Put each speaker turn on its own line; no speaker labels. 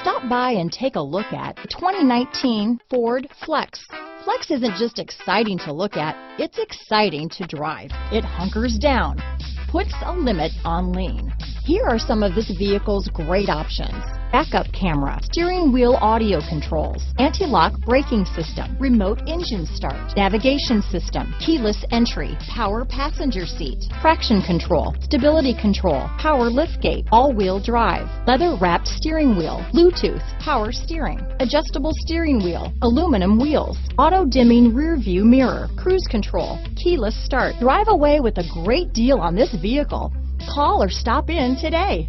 Stop by and take a look at the 2019 Ford Flex. Flex isn't just exciting to look at, it's exciting to drive. It hunkers down, puts a limit on lean. Here are some of this vehicle's great options: backup camera, steering wheel audio controls, anti-lock braking system, remote engine start, navigation system, keyless entry, power passenger seat, traction control, stability control, power liftgate, all-wheel drive, leather-wrapped steering wheel, Bluetooth, power steering, adjustable steering wheel, aluminum wheels, auto-dimming rear view mirror, cruise control, keyless start. Drive away with a great deal on this vehicle. Call or stop in today.